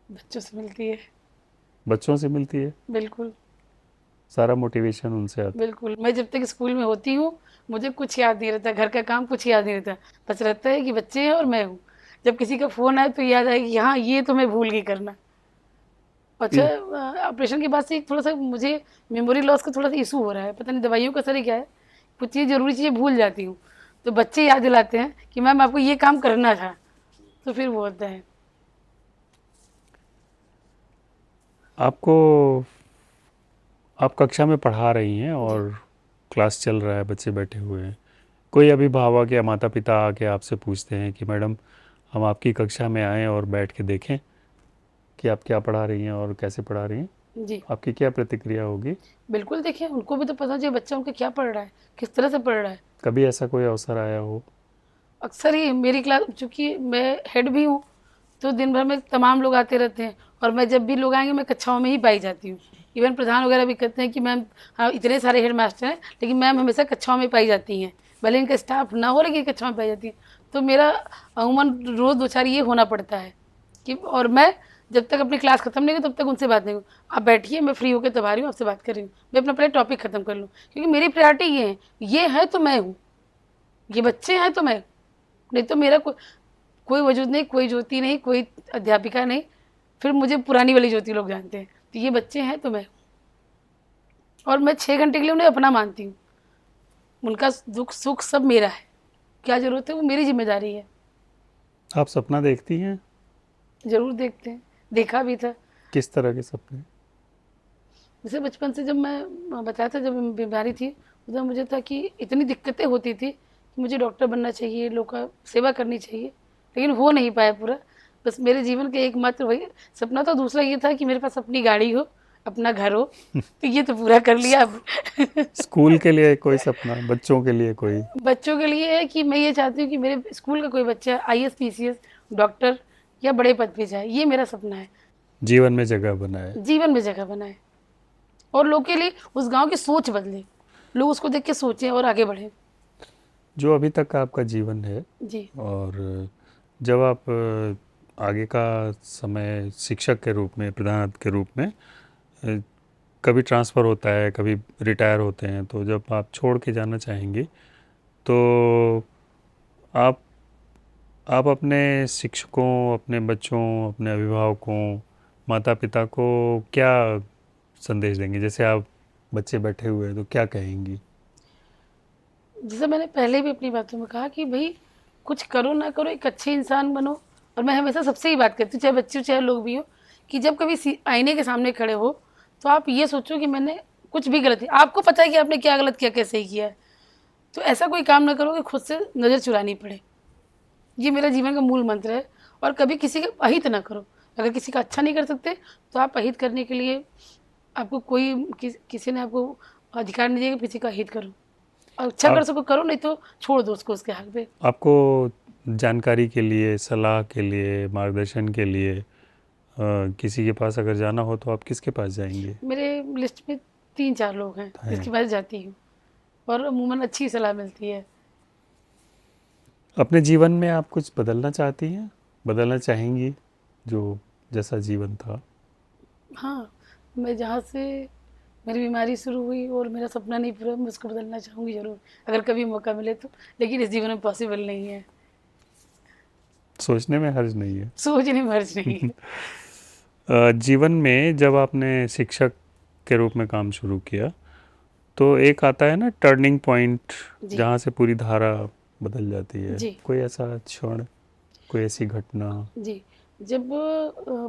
बच्चों से मिलती है। बच्चों से मिलती है? बिल्कुल, सारा मोटिवेशन उनसे आता बिल्कुल। मैं जब तक स्कूल में होती हूँ मुझे कुछ याद नहीं रहता, घर का काम कुछ याद नहीं रहता, बस रहता है कि बच्चे हैं और मैं हूँ। जब किसी का फ़ोन आए तो याद आए कि हाँ, ये तो मैं भूल गई करना। अच्छा, ऑपरेशन के बाद से थोड़ा सा मुझे मेमोरी लॉस का थोड़ा सा इशू हो रहा है, पता नहीं दवाइयों का असर है क्या है, कुछ चीज़ ज़रूरी चीज़ें भूल जाती हूँ, तो बच्चे याद दिलाते हैं कि मैम आपको ये काम करना था, तो फिर वो होता है। आपको, आप कक्षा में पढ़ा रही हैं और क्लास चल रहा है, बच्चे बैठे हुए हैं, कोई अभिभावक या माता पिता आके आपसे पूछते हैं कि मैडम हम आपकी कक्षा में आएँ और बैठ के देखें कि आप क्या पढ़ा रही हैं और कैसे पढ़ा रही हैं, जी, आपकी क्या प्रतिक्रिया होगी? बिल्कुल। देखिए, उनको भी तो पता चाहिए बच्चा उनका क्या पढ़ रहा है, किस तरह से पढ़ रहा है। कभी ऐसा कोई अवसर आया हो? अक्सर ही मेरी क्लास, चूँकि मैं हेड भी हूँ, तो दिन भर में तमाम लोग आते रहते हैं, और मैं जब भी लोग आएंगे मैं कक्षाओं में ही पाई जाती हूँ। इवन प्रधान वगैरह भी कहते हैं कि मैम, हाँ, इतने सारे हेड मास्टर हैं लेकिन मैम हमेशा कक्षाओं में पाई जाती हैं, भले इनका स्टाफ ना हो लेकिन कक्षाओं में पाई जाती हैं। तो मेरा अमूमन रोज़ 2-4 ये होना पड़ता है कि, और मैं जब तक अपनी क्लास ख़त्म नहीं हुई तब तक उनसे बात नहीं हूँ। आप बैठिए, मैं फ्री होकर तब आ रही हूँ, आपसे बात कर रही हूँ, मैं अपना पहले टॉपिक ख़त्म कर लूँ, क्योंकि मेरी प्रायोरिटी ये है तो मैं हूँ, ये बच्चे हैं तो मैं, नहीं तो मेरा कोई वजूद नहीं, कोई ज्योति नहीं, कोई अध्यापिका नहीं, फिर मुझे पुरानी वाली ज्योति लोग जानते हैं। तो ये बच्चे हैं तो मैं हूँ, और मैं 6 घंटे के लिए उन्हें अपना मानती हूँ। उनका दुख सुख सब मेरा है, क्या ज़रूरत है वो मेरी जिम्मेदारी है। आप सपना देखती हैं? ज़रूर देखते हैं, देखा भी था। किस तरह के सपने? जैसे बचपन से जब मैं बताया था, जब मैं बीमारी थी उधर मुझे था कि इतनी दिक्कतें होती थी कि मुझे डॉक्टर बनना चाहिए, लोग का सेवा करनी चाहिए, लेकिन हो नहीं पाया पूरा। बस मेरे जीवन का एकमात्र वही सपना था। दूसरा ये था कि मेरे पास अपनी गाड़ी हो, अपना घर हो, तो ये तो पूरा कर लिया अब। स्कूल के लिए कोई सपना, बच्चों के लिए कोई? बच्चों के लिए है कि मैं ये चाहती हूँ कि मेरे स्कूल का कोई बच्चा IAS PCS डॉक्टर या बड़े पद पे जाए, ये मेरा सपना है। जीवन में जगह बनाए। जीवन में जगह बनाए और लोग के लिए उस गांव की सोच बदले, लोग उसको देख के सोचें और आगे बढ़ें। जो अभी तक का आपका जीवन है, जी और जब आप आगे का समय शिक्षक के रूप में, प्रधानाध्यापक के रूप में, कभी ट्रांसफ़र होता है, कभी रिटायर होते हैं, तो जब आप छोड़ के जाना चाहेंगे तो आप अपने शिक्षकों, अपने बच्चों, अपने अभिभावकों, माता पिता को क्या संदेश देंगे? जैसे आप बच्चे बैठे हुए हैं तो क्या कहेंगी? जैसे मैंने पहले भी अपनी बातों में कहा कि भाई कुछ करो ना करो, एक अच्छे इंसान बनो। और मैं हमेशा सबसे ही बात करती हूँ, चाहे बच्चे हो चाहे लोग भी हो, कि जब कभी आईने के सामने खड़े हो तो आप ये सोचो कि मैंने कुछ भी गलत है, आपको पता है कि आपने क्या गलत किया, क्या सही किया है, तो ऐसा कोई काम ना करो कि खुद से नज़र चुरानी पड़े। ये मेरा जीवन का मूल मंत्र है। और कभी किसी का अहित ना करो। अगर किसी का अच्छा नहीं कर सकते तो आप अहित करने के लिए आपको किसी ने आपको अधिकार नहीं दिया कि किसी का हित करो। और अच्छा कर सको करो, नहीं तो छोड़ दो उसको उसके हाल पे। आपको जानकारी के लिए, सलाह के लिए, मार्गदर्शन के लिए किसी के पास अगर जाना हो तो आप किसके पास जाएंगे? मेरे लिस्ट में 3-4 लोग हैं जिसके पास जाती हूँ और अमूमन अच्छी सलाह मिलती है। अपने जीवन में आप कुछ बदलना चाहती हैं, बदलना चाहेंगी, जो जैसा जीवन था? हाँ, मैं जहाँ से मेरी बीमारी शुरू हुई और मेरा सपना नहीं पूरा, मैं उसको बदलना चाहूँगी ज़रूर, अगर कभी मौका मिले तो। लेकिन इस जीवन में पॉसिबल नहीं है। सोचने में हर्ज नहीं है। सोचने में हर्ज नहीं है। जीवन में जब आपने शिक्षक के रूप में काम शुरू किया तो एक आता है ना टर्निंग पॉइंट, जी जहाँ से पूरी धारा बदल जाती है। जी कोई ऐसा क्षण, कोई ऐसी घटना? जी। जब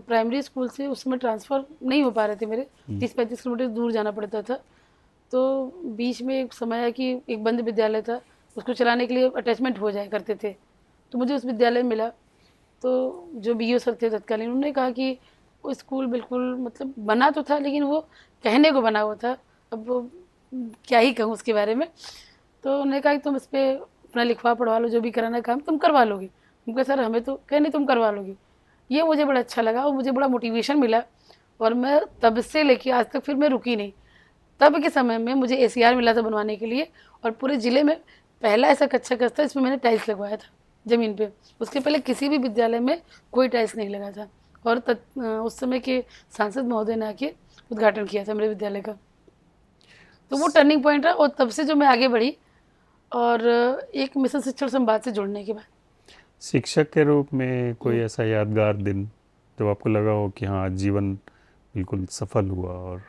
प्राइमरी स्कूल से उस समय ट्रांसफ़र नहीं हो पा रहे थे मेरे, 30-35 किलोमीटर दूर जाना पड़ता था, तो बीच में एक समय आया कि एक बंद विद्यालय था, उसको चलाने के लिए अटैचमेंट हो जाया करते थे, तो मुझे उस विद्यालय में मिला। तो जो BO सर थे तत्कालीन, उन्होंने कहा कि वो स्कूल बिल्कुल मतलब बना तो था लेकिन वो कहने को बना हुआ था, अब वो क्या ही कहूँ उसके बारे में। तो उन्होंने कहा कि तुम इस पर अपना लिखवा पढ़वा लो, जो भी कराना काम तुम करवा लोगे। हम कहा सर हमें तो कह नहीं, तुम करवा लोगे। ये मुझे बड़ा अच्छा लगा और मुझे बड़ा मोटिवेशन मिला, और मैं तब से लेके आज तक फिर मैं रुकी नहीं। तब के समय में मुझे ACR मिला था बनवाने के लिए, और पूरे ज़िले में पहला ऐसा कच्चा घर था जिसमें मैंने टाइल्स लगवाया था ज़मीन पे। उसके पहले किसी भी विद्यालय में कोई टाइल्स नहीं लगा था, और उस समय के सांसद महोदय ने आके उद्घाटन किया था मेरे विद्यालय का। तो वो टर्निंग पॉइंट रहा, और तब से जो मैं आगे बढ़ी, और एक मिशन शिक्षण संवाद से जुड़ने के बाद। शिक्षक के रूप में कोई ऐसा यादगार दिन जब आपको लगा हो कि हाँ जीवन बिल्कुल सफल हुआ और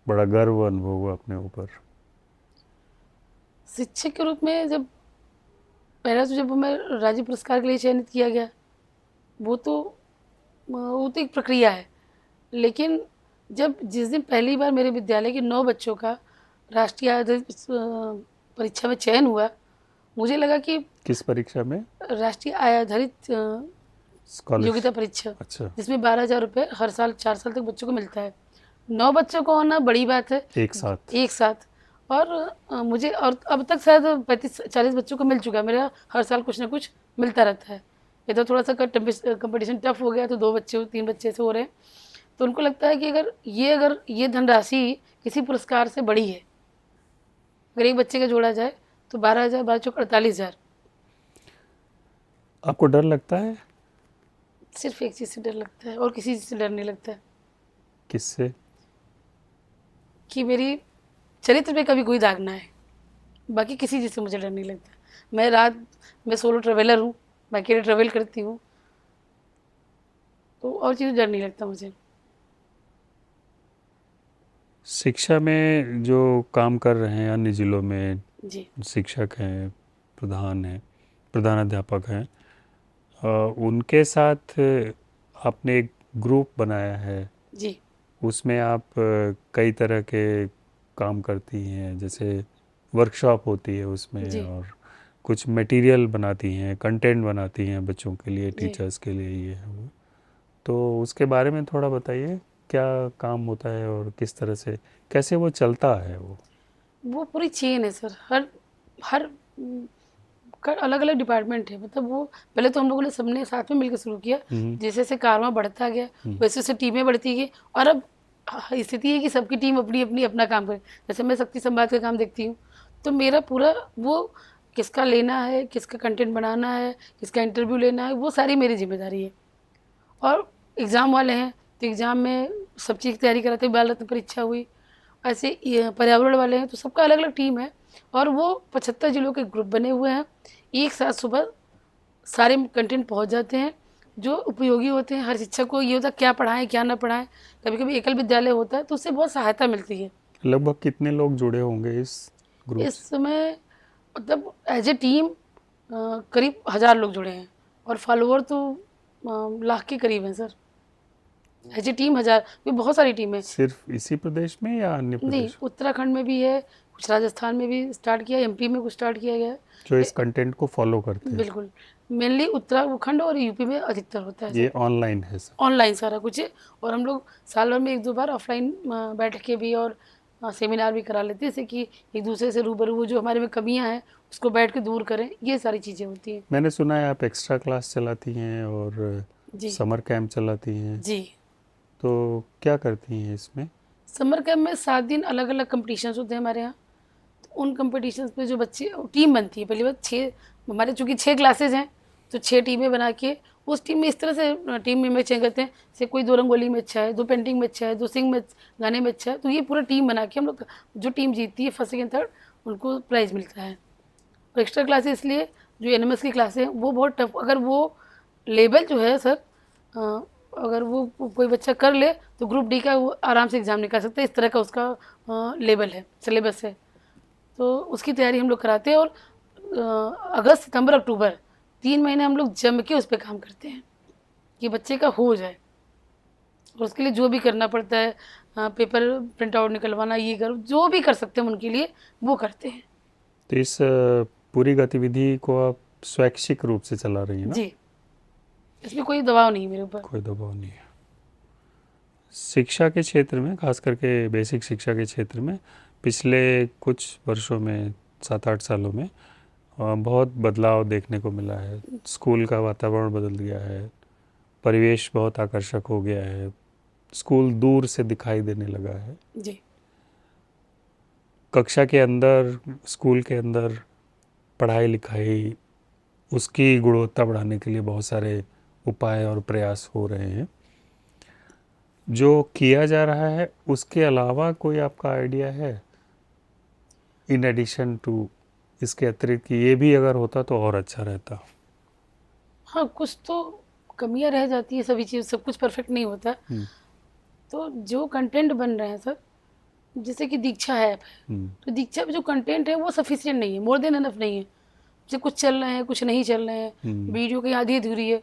बड़ा गर्व अनुभव हुआ अपने ऊपर? शिक्षक के रूप में जब पहला तो जब मैं राज्य पुरस्कार के लिए चयनित किया गया, वो तो एक प्रक्रिया है। लेकिन जब जिस दिन पहली बार मेरे विद्यालय के 9 बच्चों का राष्ट्रीय आधारित परीक्षा में चयन हुआ, मुझे लगा कि किस परीक्षा में? राष्ट्रीय आधारित योग्यता परीक्षा, अच्छा। जिसमें 12,000 रुपये हर साल 4 साल तक बच्चों को मिलता है। 9 बच्चों को होना बड़ी बात है, एक साथ। और मुझे, और अब तक शायद 35-40 बच्चों को मिल चुका है। मेरा हर साल कुछ ना कुछ मिलता रहता है। ये तो थोड़ा सा कंपटीशन टफ हो गया, तो 2 बच्चे 3 बच्चे से हो रहे हैं, तो उनको लगता है कि अगर ये धनराशि किसी पुरस्कार से बड़ी है, अगर एक बच्चे का जोड़ा जाए तो 12,000 12 चौक 48,000। आपको डर लगता है? सिर्फ एक चीज़ से डर लगता है और किसी चीज़ से डर नहीं लगता है, किससे? कि मेरी चरित्र पे कभी कोई दाग ना है। बाकी किसी चीज़ से मुझे डर नहीं लगता। मैं सोलो ट्रेवलर हूँ, मैं अकेले ट्रेवल करती हूँ, तो और चीज़ डर नहीं लगता मुझे। शिक्षा में जो काम कर रहे हैं अन्य जिलों में, जी शिक्षक हैं, प्रधानाध्यापक हैं, उनके साथ आपने एक ग्रुप बनाया है, जी उसमें आप कई तरह के काम करती हैं, जैसे वर्कशॉप होती है उसमें, जी और कुछ मटेरियल बनाती हैं, कंटेंट बनाती हैं बच्चों के लिए, जी। टीचर्स के लिए, ये है वो। तो उसके बारे में थोड़ा बताइए, क्या काम होता है और किस तरह से, कैसे वो चलता है वो? वो पूरी चेन है सर, हर हर का अलग अलग डिपार्टमेंट है। मतलब वो पहले तो हम लोगों ने सबने साथ में मिलकर शुरू किया, जैसे जैसे कारवां बढ़ता गया वैसे वैसे टीमें बढ़ती गई, और अब स्थिति है कि सबकी टीम अपनी अपनी अपना काम करे। जैसे मैं शक्ति संवाद का काम देखती हूँ, तो मेरा पूरा वो किसका लेना है, किसका कंटेंट बनाना है, किसका इंटरव्यू लेना है, वो सारी मेरी जिम्मेदारी है। और एग्ज़ाम वाले हैं तो एग्ज़ाम में सब चीज़ की तैयारी कराते हैं, बाल रत्न परीक्षा हुई, ऐसे ये पर्यावरण वाले हैं तो सबका अलग अलग टीम है। और वो 75 जिलों के ग्रुप बने हुए हैं, एक साथ सुबह सारे कंटेंट पहुंच जाते हैं जो उपयोगी होते हैं। हर शिक्षक को ये होता है क्या पढ़ाएं क्या ना पढ़ाएं। कभी कभी एकल विद्यालय होता है तो उससे बहुत सहायता मिलती है। लगभग कितने लोग जुड़े होंगे इस ग्रुप इस से? समय मतलब एज ए टीम करीब 1000 लोग जुड़े हैं, और फॉलोअर तो लाख के करीब हैं सर। एज ए टीम 1000, ये बहुत सारी टीमें। सिर्फ इसी प्रदेश में या अन्य नहीं, प्रदेश? उत्तराखंड में भी है, कुछ राजस्थान में भी स्टार्ट किया, एमपी में कुछ स्टार्ट किया गया है। जो इस कंटेंट को फॉलो करते हैं? बिल्कुल, मेनली उत्तराखंड और यूपी में अधिकतर होता है ये सर। ऑनलाइन है सब? ऑनलाइन सारा कुछ है, और हम लोग साल भर में एक दो बार ऑफलाइन बैठ के भी और सेमिनार भी करा लेते हैं, जैसे कि एक दूसरे से रूबरू, वो जो हमारे में कमियां हैं उसको बैठ के दूर करें, ये सारी चीज़ें होती हैं। मैंने सुना है आप एक्स्ट्रा क्लास चलाती हैं और जी समर कैंप चलाती हैं, जी। तो क्या करती हैं इसमें? समर कैंप में 7 दिन अलग अलग कंपटीशंस होते हैं हमारे यहाँ। तो उन कंपटीशंस में जो बच्चे, टीम बनती है, पहली बात 6, हमारे चूँकि 6 क्लासेज हैं तो 6 टीमें बना के उस टीम में इस तरह से टीम में मैच करते हैं, जैसे कोई 2 रंगोली में अच्छा है, 2 पेंटिंग में अच्छा है, 2 सिंग में गाने में अच्छा है, तो ये पूरा टीम बना के हम लोग, जो टीम जीतती है फर्स्ट सेकेंड थर्ड, उनको प्राइज़ मिलता है। और एक्स्ट्रा क्लासेस इसलिए, जो एनएमएस की क्लासें हैं वो बहुत टफ, अगर वो लेवल जो है सर, अगर वो कोई बच्चा कर ले तो ग्रुप डी का वो आराम से एग्ज़ाम निकाल सकता है, इस तरह का उसका लेवल है, सिलेबस है। तो उसकी तैयारी हम लोग कराते हैं, और अगस्त सितंबर अक्टूबर 3 महीने हम लोग जम के उस पर काम करते हैं कि बच्चे का हो जाए। और उसके लिए जो भी करना पड़ता है, पेपर प्रिंट आउट निकलवाना, ये करो, जो भी कर सकते हैं हम उनके लिए वो करते हैं। तो इस पूरी गतिविधि को आप स्वैच्छिक रूप से चला रही हैं ना? जी, इसमें कोई दबाव नहीं मेरे ऊपर। कोई दबाव नहीं है। शिक्षा के क्षेत्र में, खास करके बेसिक शिक्षा के क्षेत्र में, पिछले कुछ वर्षों में, 7-8 सालों में बहुत बदलाव देखने को मिला है। स्कूल का वातावरण बदल गया है, परिवेश बहुत आकर्षक हो गया है, स्कूल दूर से दिखाई देने लगा है। जी कक्षा के अंदर, स्कूल के अंदर पढ़ाई लिखाई, उसकी गुणवत्ता बढ़ाने के लिए बहुत सारे उपाय और प्रयास हो रहे हैं। जो किया जा रहा है उसके अलावा कोई आपका आइडिया है, इन एडिशन टू, इसके अतिरिक्त कि ये भी अगर होता तो और अच्छा रहता? हाँ, कुछ तो कमियां रह जाती है, सभी चीज़, सब कुछ परफेक्ट नहीं होता। तो जो कंटेंट बन रहे हैं सर, जैसे कि दीक्षा ऐप है, तो दीक्षा पे जो कंटेंट है वो सफिशिएंट नहीं है, मोर देन एनफ नहीं है। जैसे कुछ चल रहे हैं, कुछ नहीं चल रहे हैं, वीडियो की आधी अधूरी है,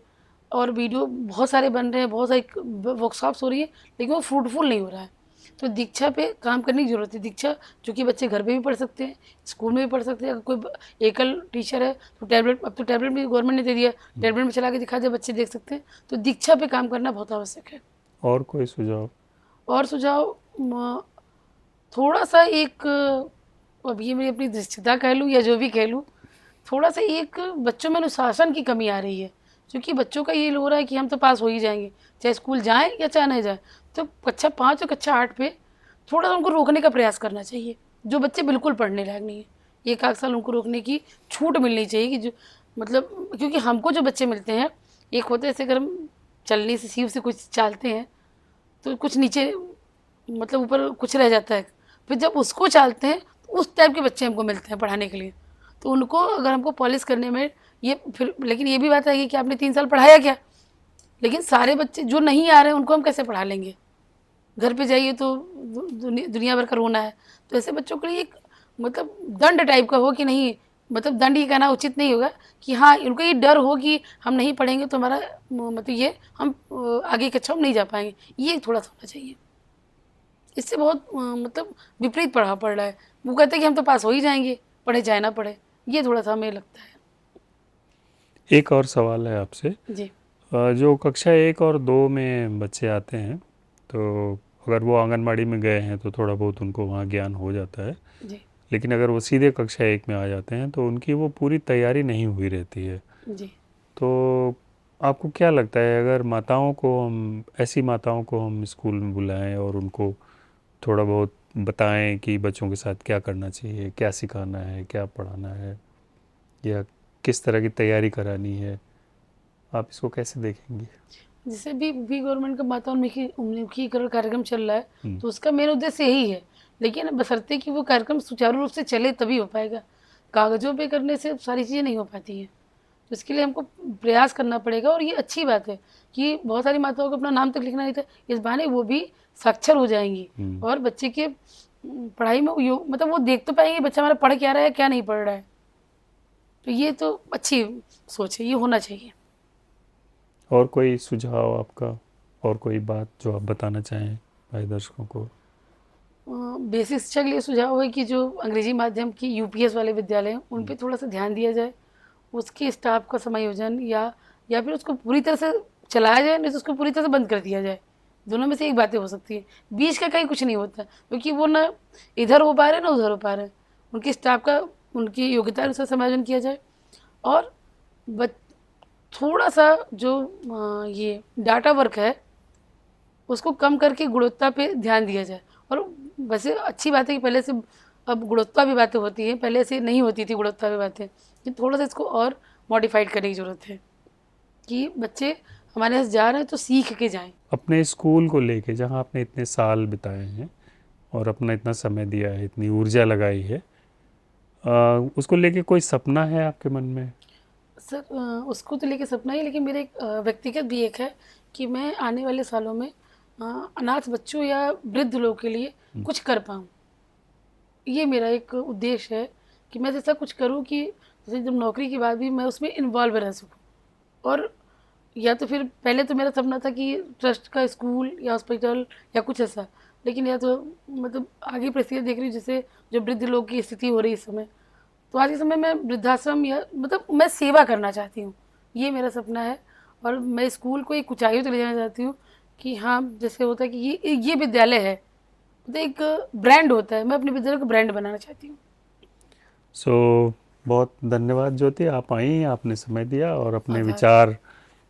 और वीडियो बहुत सारे बन रहे हैं, बहुत सारी वर्कशॉप्स हो रही है, लेकिन वो फ्रूटफुल नहीं हो रहा है। तो दीक्षा पे काम करने की ज़रूरत है। दीक्षा चूँकि बच्चे घर पे भी पढ़ सकते हैं, स्कूल में भी पढ़ सकते हैं। अगर कोई एकल टीचर है तो टैबलेट, अब तो टैबलेट भी गवर्नमेंट ने दे दिया, टैबलेट में चला के दिखा दे, बच्चे देख सकते हैं। तो दीक्षा पे काम करना बहुत आवश्यक है। और कोई सुझाव? और सुझाव, थोड़ा सा एक, अब ये मेरी अपनी दृष्टिता कह लूँ या जो भी कह लूँ, थोड़ा सा एक बच्चों में अनुशासन की कमी आ रही है। क्योंकि बच्चों का ये हो रहा है कि हम तो पास हो ही जाएंगे, चाहे स्कूल जाएं या चाहे नहीं जाएं। तो कक्षा 5 और कक्षा 8 पे थोड़ा सा उनको रोकने का प्रयास करना चाहिए, जो बच्चे बिल्कुल पढ़ने लायक नहीं है। 1 आध साल उनको रोकने की छूट मिलनी चाहिए कि जो मतलब क्योंकि हमको जो बच्चे मिलते हैं, एक होते हैं जैसे अगर हम चलने से सीव से कुछ चालते हैं तो कुछ नीचे मतलब ऊपर कुछ रह जाता है, फिर जब उसको चालते हैं तो उस टाइप के बच्चे हमको मिलते हैं पढ़ाने के लिए। तो उनको अगर हमको पॉलिश करने में ये फिर, लेकिन ये भी बात आएगी कि आपने 3 साल पढ़ाया क्या, लेकिन सारे बच्चे जो नहीं आ रहे हैं उनको हम कैसे पढ़ा लेंगे, घर पे जाइए तो दुनिया भर का रोना है। तो ऐसे बच्चों के लिए एक मतलब दंड टाइप का हो कि नहीं, मतलब दंड ये कहना उचित नहीं होगा कि हाँ उनको ये डर हो कि हम नहीं पढ़ेंगे तो हमारा मतलब ये हम आगे की कक्षा में नहीं जा पाएंगे, ये थोड़ा सा होना चाहिए। इससे बहुत मतलब विपरीत प्रभाव पड़ रहा है। वो कहते हैं कि हम तो पास हो ही जाएंगे, पढ़े चाहे ना पढ़े, ये थोड़ा सा हमें लगता है। एक और सवाल है आपसे। जी जो कक्षा 1 और 2 में बच्चे आते हैं, तो अगर वो आंगनबाड़ी में गए हैं तो थोड़ा बहुत उनको वहाँ ज्ञान हो जाता है, जी लेकिन अगर वो सीधे कक्षा 1 में आ जाते हैं तो उनकी वो पूरी तैयारी नहीं हुई रहती है। जी तो आपको क्या लगता है, अगर माताओं को हम ऐसी माताओं को हम स्कूल में बुलाएं और उनको थोड़ा बहुत बताएं कि बच्चों के साथ क्या करना चाहिए, क्या सिखाना है, क्या पढ़ाना है, या किस तरह की तैयारी करानी है, आप इसको कैसे देखेंगे? जैसे भी गवर्नमेंट का माता उन्मुखीकरण कार्यक्रम चल रहा है, हम्म, तो उसका मेन उद्देश्य यही है, लेकिन बशर्ते कि वो कार्यक्रम सुचारू रूप से चले तभी हो पाएगा। कागजों पे करने से सारी चीज़ें नहीं हो पाती हैं, तो इसके लिए हमको प्रयास करना पड़ेगा। और ये अच्छी बात है कि बहुत सारी माताओं को अपना नाम तक लिखना नहीं था, इस बहाने वो भी साक्षर हो जाएंगी और बच्चे के पढ़ाई में मतलब वो देख तो पाएंगे बच्चा हमारा पढ़ क्या रहा है क्या नहीं पढ़ रहा है। तो ये तो अच्छी सोच है, ये होना चाहिए। और कोई सुझाव आपका, और कोई बात जो आप बताना चाहें भाई दर्शकों को? बेसिक शिक्षा के लिए सुझाव है कि जो अंग्रेजी माध्यम की यूपीएस वाले विद्यालय हैं उन पे थोड़ा सा ध्यान दिया जाए, उसके स्टाफ का समायोजन या फिर उसको पूरी तरह से चलाया जाए, नहीं तो उसको पूरी तरह से बंद कर दिया जाए। दोनों में से एक बातें हो सकती है, बीच का कहीं कुछ नहीं होता, क्योंकि वो ना इधर हो पा रहे ना उधर हो पा रहे हैं। उनके स्टाफ का उनकी योग्यता अनुसार समायोजन किया जाए और थोड़ा सा जो ये डाटा वर्क है उसको कम करके गुणवत्ता पे ध्यान दिया जाए। और वैसे अच्छी बात है कि पहले से अब गुणवत्ता भी बातें होती हैं, पहले से नहीं होती थी गुणवत्ता भी बातें, कि थोड़ा सा इसको और मॉडिफाइड करने की ज़रूरत है कि बच्चे हमारे यहाँ से जा रहे हैं तो सीख के जाएं। अपने स्कूल को लेके, जहाँ आपने इतने साल बिताए हैं और अपना इतना समय दिया है, इतनी ऊर्जा लगाई है, उसको लेके कोई सपना है आपके मन में? सर उसको तो लेके सपना ही, लेकिन मेरे एक व्यक्तिगत भी एक है कि मैं आने वाले सालों में अनाथ बच्चों या वृद्ध लोगों के लिए कुछ कर पाऊँ। ये मेरा एक उद्देश्य है कि मैं ऐसा कुछ करूँ कि जैसे जब नौकरी के बाद भी मैं उसमें इन्वॉल्व रह सकूँ। और या तो फिर पहले तो मेरा सपना था कि ट्रस्ट का स्कूल या हॉस्पिटल या कुछ ऐसा, लेकिन या तो मतलब आगे परिस्थितियाँ देख रही हूँ जैसे जो वृद्ध लोग की स्थिति हो रही है इस समय, तो आज के समय में वृद्धाश्रम या मतलब मैं सेवा करना चाहती हूँ, ये मेरा सपना है। और मैं स्कूल को एक ऊंचाइयों तक ले जाना चाहती हूँ कि हाँ जैसे होता है कि ये विद्यालय है, मतलब एक ब्रांड होता है, मैं अपने विद्यालय को ब्रांड बनाना चाहती हूँ। बहुत धन्यवाद ज्योति, आप आई, आपने समय दिया और अपने आभार। विचार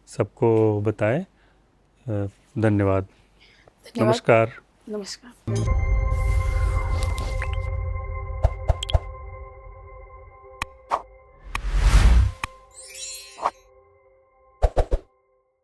सबको बताए। धन्यवाद। धन्यवाद। नमस्कार। नमस्कार।